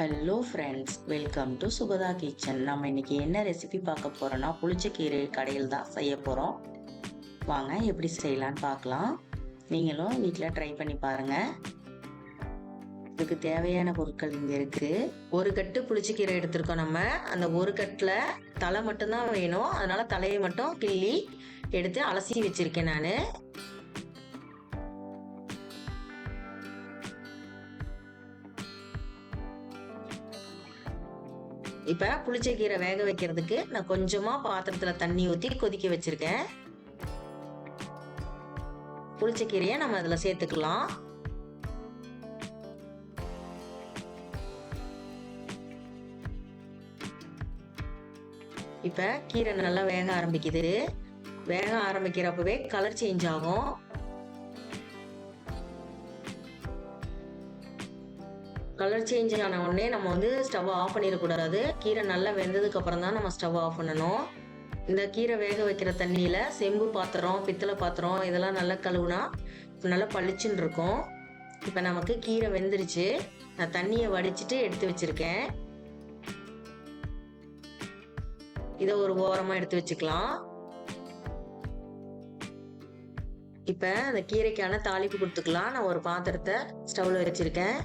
Hello friends, welcome to Subhada kitchen. நம்ம இன்னைக்கு என்ன ரெசிபி பார்க்க போறோம்னா புளிச்சக்கீரை கடையில் தான் செய்ய போகிறோம். வாங்க எப்படி செய்யலான்னு பார்க்கலாம். நீங்களும் வீட்டில் ட்ரை பண்ணி பாருங்க. இதுக்கு தேவையான பொருட்கள் இங்கே இருக்கு. ஒரு கட்டு புளிச்சக்கீரை எடுத்திருக்கோம். நம்ம அந்த ஒரு கட்டில் தலை மட்டும்தான் வேணும். அதனால தலையை மட்டும் கிள்ளி எடுத்து அலசி வச்சிருக்கேன் நான். இப்போ புளிச்சக்கீரை வேக வைக்கிறதுக்கு நான் கொஞ்சமா பாத்திரத்துல தண்ணி ஊற்றி கொதிக்க வச்சிருக்கேன். புளிச்சக்கீரையை நம்ம அதுல சேர்த்துக்கலாம். இப்ப கீரை நல்லா வேக ஆரம்பிக்குது. வேக ஆரம்பிக்கிறப்பவே கலர் சேஞ்ச் ஆகும். கலர் சேஞ்ச் ஆன உடனே நம்ம வந்து ஸ்டவ் ஆஃப் பண்ணிடக்கூடாது. கீரை நல்லா வெந்ததுக்கு அப்புறம் தான் நம்ம ஸ்டவ் ஆஃப் பண்ணணும். இந்த கீரை வேக வைக்கிற தண்ணியில செம்பு பாத்திரம், பித்தளை பாத்திரம் இதெல்லாம் நல்லா கழுவுனா நல்லா பளிச்சுன்னு இருக்கும். இப்போ நமக்கு கீரை வெந்துருச்சு. நான் தண்ணியை வடிச்சிட்டு எடுத்து வச்சிருக்கேன். இதை ஒரு ஓரமா எடுத்து வச்சுக்கலாம். இப்ப அந்த கீரைக்கான தாளிப்பு கொடுத்துக்கலாம். நான் ஒரு பாத்திரத்தை ஸ்டவ்ல வச்சிருக்கேன்.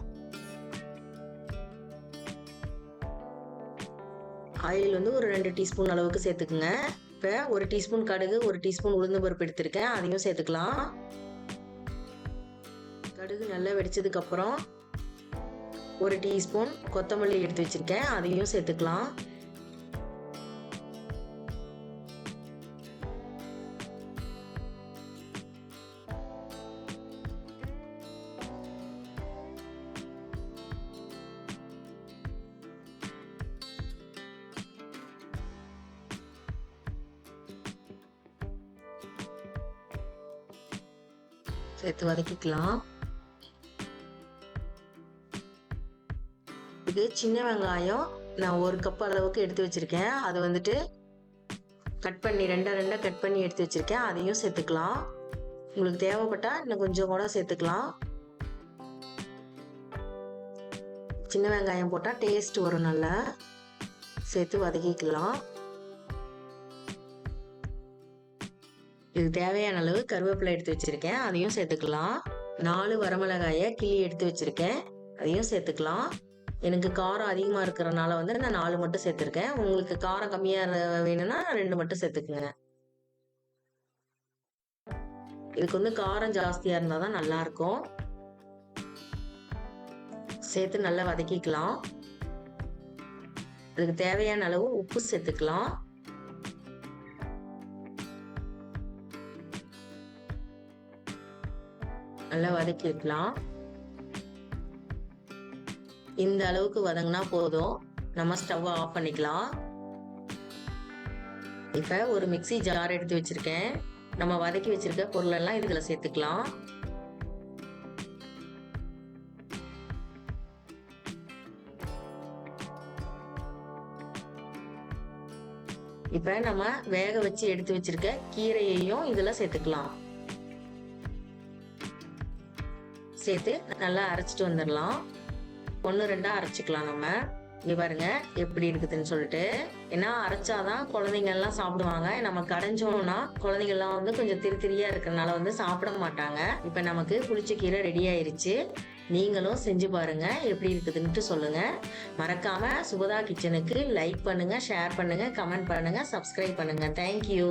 ஆயில் வந்து ஒரு 2 டீஸ்பூன் அளவுக்கு சேர்த்துக்குங்க. இப்போ ஒரு டீஸ்பூன் கடுகு, ஒரு டீஸ்பூன் உளுந்து பருப்பு எடுத்திருக்கேன். அதையும் சேர்த்துக்கலாம். கடுகு நல்லா வெடிச்சதுக்கு அப்புறம் ஒரு டீஸ்பூன் கொத்தமல்லி எடுத்து வச்சிருக்கேன். அதையும் சேர்த்துக்கலாம். சேர்த்து வதக்கிக்கலாம். இது சின்ன வெங்காயம் நான் 1 கப் அளவுக்கு எடுத்து வச்சிருக்கேன். அதை வந்துட்டு கட் பண்ணி ரெண்டா கட் பண்ணி எடுத்து வச்சிருக்கேன். அதையும் சேர்த்துக்கலாம். உங்களுக்கு தேவைப்பட்டா இன்னும் கொஞ்சம் கூட சேர்த்துக்கலாம். சின்ன வெங்காயம் போட்டா டேஸ்ட் வரும். நல்லா சேர்த்து வதக்கிக்கலாம். இது தேவையான அளவு கருவேப்பிலை எடுத்து வச்சிருக்கேன். அதையும் சேர்த்துக்கலாம். 4 வரமிளகாயை கிள்ளி எடுத்து வச்சிருக்கேன். அதையும் சேர்த்துக்கலாம். எனக்கு காரம் அதிகமா இருக்கிறதுனால வந்து நான் 4 மட்டும் சேர்த்திருக்கேன். உங்களுக்கு காரம் கம்மியா வேணும்னா 2 மட்டும் சேர்த்துக்குங்க. இதுக்கு வந்து காரம் ஜாஸ்தியா இருந்தாதான் நல்லா இருக்கும். சேர்த்து நல்லா வதக்கிக்கலாம். இதுக்கு தேவையான அளவு உப்பு சேர்த்துக்கலாம். நல்லா வதக்கிக்கலாம். இந்த அளவுக்கு வதங்கினா போதும். நம்ம ஸ்டவ் ஆஃப் பண்ணிக்கலாம். இப்ப ஒரு மிக்ஸி ஜார் எடுத்து வச்சிருக்கேன். நம்ம வதக்கி வச்சிருக்க பொருள் எல்லாம் இதுல சேர்த்துக்கலாம். இப்ப நம்ம வேக வச்சு எடுத்து வச்சிருக்க கீரையையும் இதுல சேர்த்துக்கலாம். சேர்த்து நல்லா அரைச்சிட்டு வந்துடலாம். 1-2 அரைச்சிக்கலாம். நம்ம இங்க பாருங்க எப்படி இருக்குதுன்னு சொல்லிட்டு. ஏன்னா அரைச்சாதான் குழந்தைங்க எல்லாம் சாப்பிடுவாங்க. நம்ம கடைஞ்சோம்னா குழந்தைங்க எல்லாம் வந்து கொஞ்சம் திரியா இருக்கிறதுனால வந்து சாப்பிட மாட்டாங்க. இப்ப நமக்கு புளிச்சக்கீரை ரெடி ஆயிருச்சு. நீங்களும் செஞ்சு பாருங்க, எப்படி இருக்குதுன்ட்டு சொல்லுங்க. மறக்காம சுபதா கிச்சனுக்கு லைக் பண்ணுங்க, ஷேர் பண்ணுங்க, கமெண்ட் பண்ணுங்க, சப்ஸ்கிரைப் பண்ணுங்க. தேங்க்யூ.